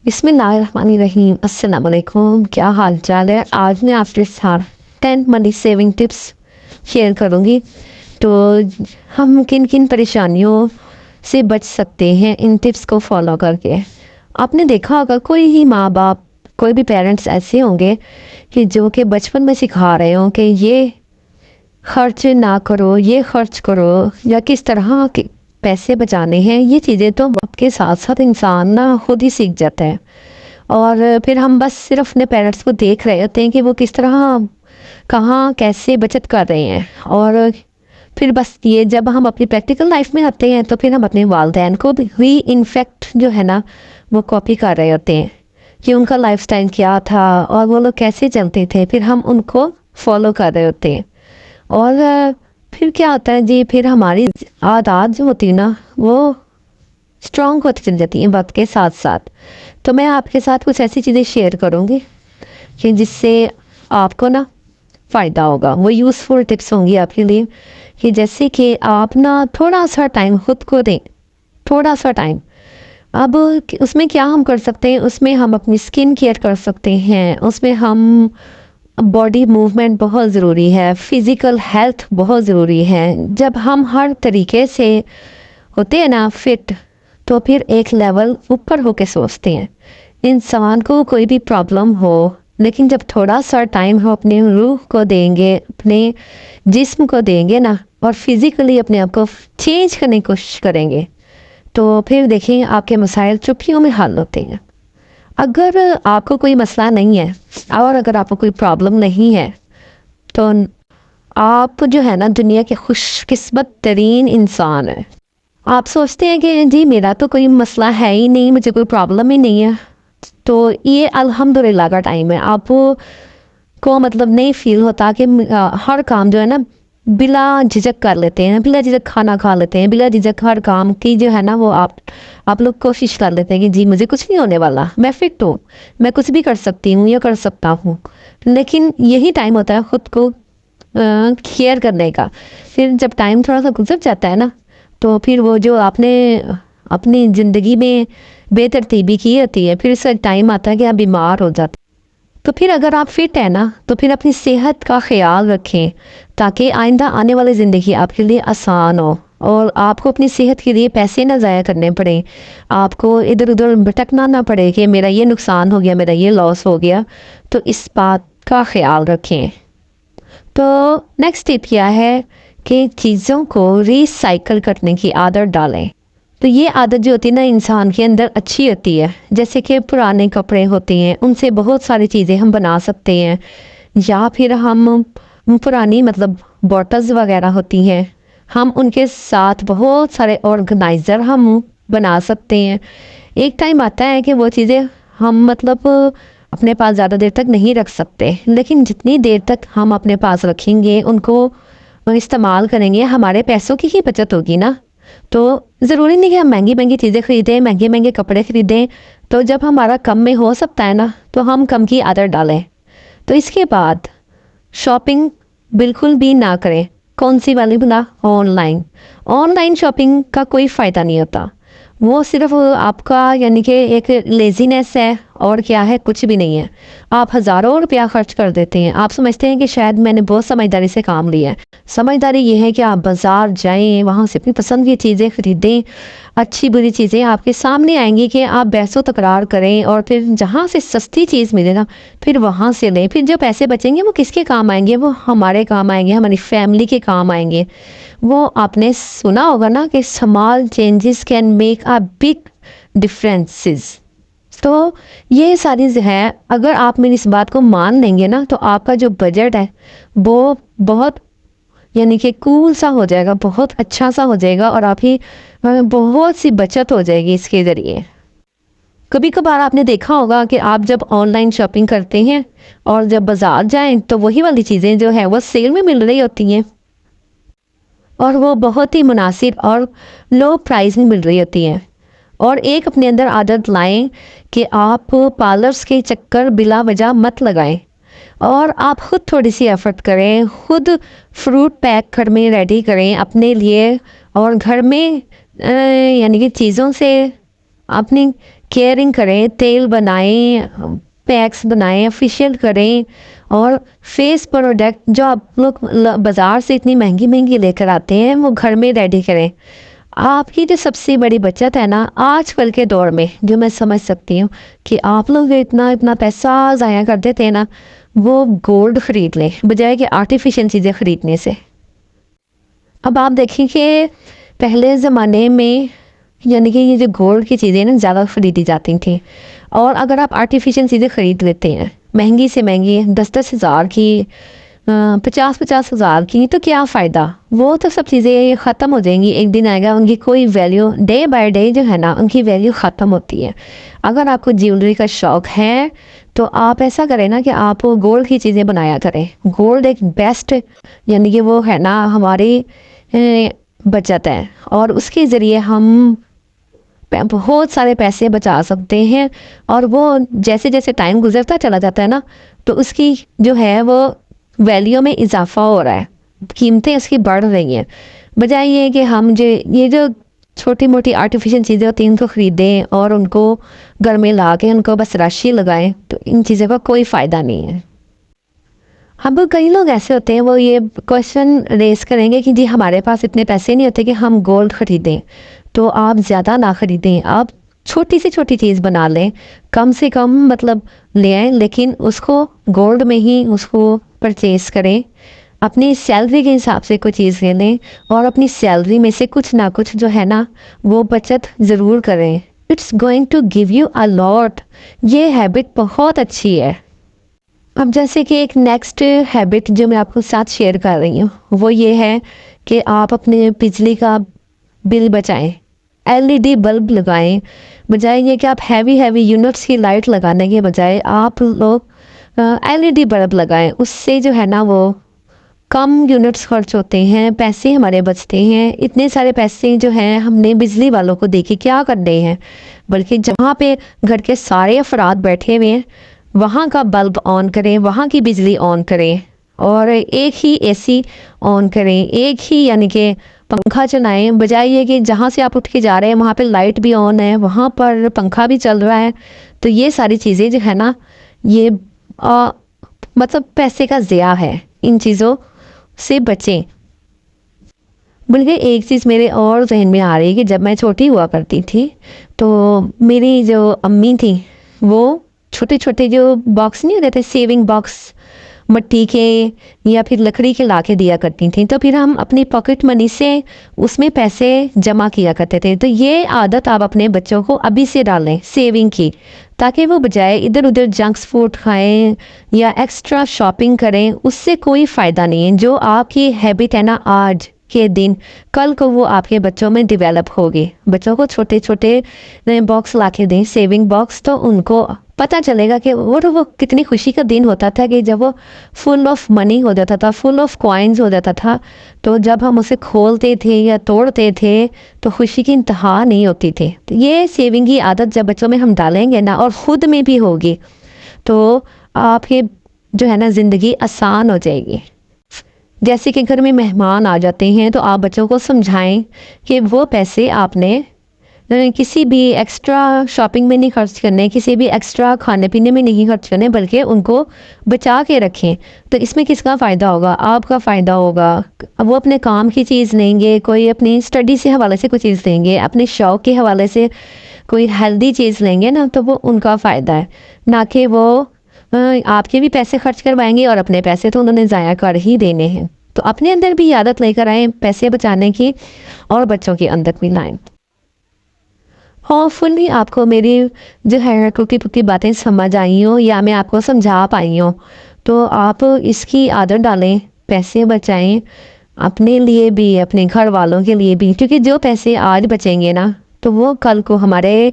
बिस्मिल्लाहिर्रहमानिर्रहीम। अस्सलाम वालेकुम। क्या हाल चाल है? आज मैं आपके साथ 10 मनी सेविंग टिप्स शेयर करूँगी। तो हम किन किन परेशानियों से बच सकते हैं इन टिप्स को फॉलो करके। आपने देखा होगा कोई ही माँ बाप, कोई भी पेरेंट्स ऐसे होंगे कि जो कि बचपन में सिखा रहे हों कि ये खर्च ना करो, ये खर्च करो, या किस तरह के पैसे बचाने हैं। ये चीज़ें तो आपके साथ साथ इंसान ना खुद ही सीख जाता है। और फिर हम बस सिर्फ अपने पेरेंट्स को देख रहे होते हैं कि वो किस तरह कहाँ कैसे बचत कर रहे हैं। और फिर बस ये जब हम अपनी प्रैक्टिकल लाइफ में आते हैं तो फिर हम अपने वालदैन को भी इनफैक्ट जो है ना वो कॉपी कर रहे होते हैं कि उनका लाइफस्टाइल क्या था और वो लोग कैसे चलते थे, फिर हम उनको फॉलो कर रहे होते हैं। और फिर क्या होता है जी, फिर हमारी आदत जो होती है ना वो स्ट्रॉन्ग होती चली जाती है वक्त के साथ साथ। तो मैं आपके साथ कुछ ऐसी चीज़ें शेयर करूँगी कि जिससे आपको ना फ़ायदा होगा। वो यूज़फुल टिप्स होंगी आपके लिए कि जैसे कि आप ना थोड़ा सा टाइम खुद को दें, थोड़ा सा टाइम। अब उसमें क्या हम कर सकते हैं, उसमें हम अपनी स्किन केयर कर सकते हैं, उसमें हम बॉडी मूवमेंट बहुत ज़रूरी है, फिज़िकल हेल्थ बहुत ज़रूरी है। जब हम हर तरीके से होते हैं ना फिट, तो फिर एक लेवल ऊपर होके सोचते हैं। इंसान को कोई भी प्रॉब्लम हो, लेकिन जब थोड़ा सा टाइम हम अपने रूह को देंगे, अपने जिस्म को देंगे ना, और फिज़िकली अपने आप को चेंज करने की कोशिश करेंगे, तो फिर देखें आपके मसाइल चुटकियों में हल होते हैं। अगर आपको कोई मसला नहीं है और अगर आपको कोई प्रॉब्लम नहीं है, तो आप जो है ना दुनिया के खुशकिस्मत तरीन इंसान है। आप सोचते हैं कि जी मेरा तो कोई मसला है ही नहीं, मुझे कोई प्रॉब्लम ही नहीं है, तो ये अल्हम्दुलिल्लाह का टाइम है। आपको को मतलब नहीं फील होता कि हर काम जो है ना बिला झिझक कर लेते हैं, बिला झिझक खाना खा लेते हैं, बिला झिझक हर काम की जो है ना वो आप लोग कोशिश कर लेते हैं कि जी मुझे कुछ नहीं होने वाला, मैं फिट हूँ, मैं कुछ भी कर सकती हूँ, ये कर सकता हूँ। लेकिन यही टाइम होता है ख़ुद को केयर करने का। फिर जब टाइम थोड़ा सा गुजर जाता है ना, तो फिर वो जो आपने अपनी ज़िंदगी में बेतरतीबी की होती है, फिर इसका टाइम आता है कि आप बीमार हो जाते। तो फिर अगर आप फिट है ना, तो फिर अपनी सेहत का ख्याल रखें ताकि आइंदा आने वाली ज़िंदगी आपके लिए आसान हो और आपको अपनी सेहत के लिए पैसे ना ज़ाया करने पड़े, आपको इधर उधर भटकना ना पड़े कि मेरा ये नुकसान हो गया, मेरा ये लॉस हो गया। तो इस बात का ख्याल रखें। तो नेक्स्ट टिप क्या है कि चीज़ों को रिसाइकल करने की आदत डालें। तो ये आदत जो होती है ना इंसान के अंदर अच्छी होती है। जैसे कि पुराने कपड़े होते हैं, उनसे बहुत सारी चीज़ें हम बना सकते हैं, या फिर हम पुरानी मतलब बॉटल्स वगैरह होती हैं, हम उनके साथ बहुत सारे ऑर्गेनाइज़र हम बना सकते हैं। एक टाइम आता है कि वो चीज़ें हम मतलब अपने पास ज़्यादा देर तक नहीं रख सकते, लेकिन जितनी देर तक हम अपने पास रखेंगे, उनको इस्तेमाल करेंगे, हमारे पैसों की ही बचत होगी ना। तो ज़रूरी नहीं कि हम महंगी महंगी चीज़ें ख़रीदें, महंगे महंगे कपड़े ख़रीदें। तो जब हमारा कम में हो सकता है ना, तो हम कम की आदत डालें। तो इसके बाद शॉपिंग बिल्कुल भी ना करें। कौन सी वाली भला? ऑनलाइन। ऑनलाइन शॉपिंग का कोई फ़ायदा नहीं होता, वो सिर्फ आपका यानी कि एक लेज़ीनेस है, और क्या है, कुछ भी नहीं है। आप हज़ारों रुपया खर्च कर देते हैं, आप समझते हैं कि शायद मैंने बहुत समझदारी से काम लिया है। समझदारी ये है कि आप बाज़ार जाएं, वहाँ से अपनी पसंद की चीज़ें ख़रीदें, अच्छी बुरी चीज़ें आपके सामने आएंगी कि आप बहसो तकरार करें, और फिर जहाँ से सस्ती चीज़ मिले ना फिर वहाँ से लें। फिर जो पैसे बचेंगे वो किसके काम आएंगे? वो हमारे काम आएंगे, हमारी फैमिली के काम आएंगे। वो आपने सुना होगा ना कि small changes can make a big differences. तो ये सारी जो है, अगर आप मेरी इस बात को मान लेंगे ना, तो आपका जो बजट है वो बहुत यानी कि कूल सा हो जाएगा, बहुत अच्छा सा हो जाएगा, और आप ही बहुत सी बचत हो जाएगी इसके ज़रिए। कभी कभार आपने देखा होगा कि आप जब ऑनलाइन शॉपिंग करते हैं और जब बाज़ार जाएं तो वही वाली चीज़ें जो है वो सेल में मिल रही होती हैं, और वो बहुत ही मुनासिब और लो प्राइस में मिल रही होती हैं। और एक अपने अंदर आदत लाएं कि आप पार्लर्स के चक्कर बिला वजह मत लगाएं, और आप ख़ुद थोड़ी सी एफर्ट करें, ख़ुद फ्रूट पैक घर में रेडी करें अपने लिए, और घर में यानी कि चीज़ों से अपनी केयरिंग करें, तेल बनाएं, पैक्स बनाएं, फेशियल करें, और फेस प्रोडक्ट जो आप लोग बाज़ार से इतनी महंगी महंगी लेकर आते हैं वो घर में रेडी करें। आपकी जो सबसे बड़ी बचत है ना आजकल के दौर में, जो मैं समझ सकती हूँ कि आप लोग इतना इतना पैसा ज़ाया कर देते हैं ना, वो गोल्ड ख़रीद लें बजाय कि आर्टिफिशियल चीज़ें ख़रीदने से। अब आप देखें कि पहले ज़माने में यानी कि ये जो गोल्ड की चीज़ें ना ज़्यादा ख़रीदी जाती थी, और अगर आप आर्टिफिशियल चीज़ें ख़रीद लेते हैं महंगी से महंगी 10-10 हज़ार की, 50-50 हज़ार की, तो क्या फ़ायदा। वो तो सब चीज़ें ख़त्म हो जाएंगी, एक दिन आएगा उनकी कोई वैल्यू, डे बाय डे जो है ना उनकी वैल्यू ख़त्म होती है। अगर आपको ज्वेलरी का शौक़ है तो आप ऐसा करें ना कि आप गोल्ड की चीज़ें बनाया करें। गोल्ड एक बेस्ट यानी कि वो है ना हमारी बचत है, और उसके ज़रिए हम बहुत सारे पैसे बचा सकते हैं। और वो जैसे जैसे टाइम गुजरता चला जाता है ना, तो उसकी जो है वो वैल्यू में इजाफा हो रहा है, कीमतें इसकी बढ़ रही हैं। बजाय ये कि हम जो ये जो छोटी मोटी आर्टिफिशियल चीज़ें होती हैं उनको ख़रीदें और उनको घर में ला के उनको बस राशि लगाएं, तो इन चीज़ों का कोई फ़ायदा नहीं है। अब कई लोग ऐसे होते हैं, वो ये क्वेश्चन रेस करेंगे कि जी हमारे पास इतने पैसे नहीं होते कि हम गोल्ड ख़रीदें। तो आप ज़्यादा ना ख़रीदें, आप छोटी से छोटी चीज़ बना लें, कम से कम मतलब ले आएँ, लेकिन उसको गोल्ड में ही उसको परचेज़ करें। अपनी सैलरी के हिसाब से कोई चीज़ ले लें, और अपनी सैलरी में से कुछ ना कुछ जो है ना वो बचत ज़रूर करें। It's going to give you a lot. ये हैबिट बहुत अच्छी है। अब जैसे कि एक नेक्स्ट हैबिट जो मैं आपको साथ शेयर कर रही हूँ वो ये है कि आप अपने बिजली का बिल बचाएं। एलईडी बल्ब लगाएं, बजाय ये कि आप हैवी हैवी यूनिट्स की लाइट लगाने के बजाय आप लोग एलईडी बल्ब लगाएं। उससे जो है ना वो कम यूनिट्स खर्च होते हैं, पैसे हमारे बचते हैं। इतने सारे पैसे जो हैं हमने बिजली वालों को देके क्या करने हैं, बल्कि जहाँ पे घर के सारे अफराद बैठे हुए हैं वहाँ का बल्ब ऑन करें, वहाँ की बिजली ऑन करें, और एक ही एसी ऑन करें, एक ही यानी कि पंखा चलाएं। बजाय ये कि जहाँ से आप उठ के जा रहे हैं वहाँ पे लाइट भी ऑन है, वहाँ पर पंखा भी चल रहा है। तो ये सारी चीज़ें जो है ना ये मतलब पैसे का ज़िया है, इन चीज़ों से बचें। बल्कि एक चीज़ मेरे और जहन में आ रही है कि जब मैं छोटी हुआ करती थी तो मेरी जो अम्मी थी वो छोटे छोटे जो बॉक्स नहीं होते थे, सेविंग बॉक्स मिट्टी के या फिर लकड़ी के ला के दिया करती थी, तो फिर हम अपनी पॉकेट मनी से उसमें पैसे जमा किया करते थे। तो ये आदत आप अपने बच्चों को अभी से डालें सेविंग की, ताकि वो बजाय इधर उधर जंक्स फूड खाएं या एक्स्ट्रा शॉपिंग करें, उससे कोई फ़ायदा नहीं है। जो आपकी हैबिट है ना आज के दिन, कल को वो आपके बच्चों में डेवलप होगी। बच्चों को छोटे छोटे बॉक्स ला के दें, सेविंग बॉक्स, तो उनको पता चलेगा कि वो कितनी खुशी का दिन होता था कि जब वो फुल ऑफ मनी हो जाता था, फुल ऑफ कॉइन्स हो जाता था। तो जब हम उसे खोलते थे या तोड़ते थे तो खुशी की इंतहा नहीं होती थी। तो ये सेविंग की आदत जब बच्चों में हम डालेंगे ना, और ख़ुद में भी होगी, तो आपके जो है ना ज़िंदगी आसान हो जाएगी। जैसे कि घर में मेहमान आ जाते हैं तो आप बच्चों को समझाएं कि वो पैसे आपने किसी भी एक्स्ट्रा शॉपिंग में नहीं खर्च करने, किसी भी एक्स्ट्रा खाने पीने में नहीं खर्च करने, बल्कि उनको बचा के रखें। तो इसमें किसका फ़ायदा होगा? आपका फ़ायदा होगा। वो अपने काम की चीज़ लेंगे, कोई अपनी स्टडी से हवाले से कोई चीज़ लेंगे, अपने शौक़ के हवाले से कोई हेल्दी चीज़ लेंगे ना, तो वो उनका फ़ायदा है, ना कि वो आपके भी पैसे खर्च करवाएंगे, और अपने पैसे तो उन्होंने ज़ाया कर ही देने हैं। तो अपने अंदर भी आदत लेकर आएँ पैसे बचाने की, और बच्चों के अंदर भी लाएँ। होपफुली आपको मेरी जो है टूटी फूटी बातें समझ आई हो, या मैं आपको समझा पाई हूँ। तो आप इसकी आदत डालें, पैसे बचाएं, अपने लिए भी अपने घर वालों के लिए भी, क्योंकि जो पैसे आज बचेंगे ना तो वो कल को हमारे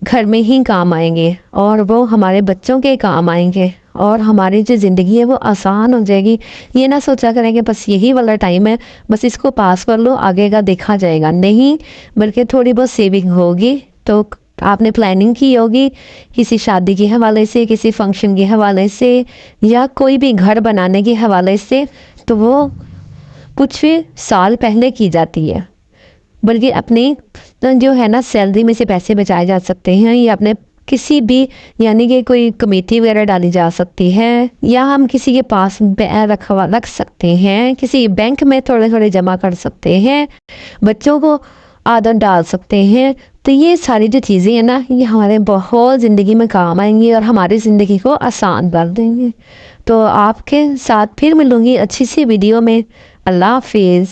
घर में ही काम आएंगे, और वो हमारे बच्चों के काम आएंगे, और हमारी जो ज़िंदगी है वो आसान हो जाएगी। ये ना सोचा करें कि बस यही वाला टाइम है, बस इसको पास कर लो, आगे का देखा जाएगा। नहीं, बल्कि थोड़ी बहुत सेविंग होगी तो आपने प्लानिंग की होगी किसी शादी के हवाले से, किसी फंक्शन के हवाले से, या कोई भी घर बनाने के हवाले से, तो वो कुछ साल पहले की जाती है। बल्कि अपने जो है ना सैलरी में से पैसे बचाए जा सकते हैं, या अपने किसी भी यानी कि कोई कमेटी वगैरह डाली जा सकती है, या हम किसी के पास रख सकते हैं, किसी बैंक में थोड़े थोड़े जमा कर सकते हैं, बच्चों को आदत डाल सकते हैं। तो ये सारी जो चीज़ें हैं ना, ये हमारे बहुत ज़िंदगी में काम आएंगी और हमारी ज़िंदगी को आसान कर देंगे। तो आपके साथ फिर मिलूँगी अच्छी सी वीडियो में। अल्लाह हाफिज़।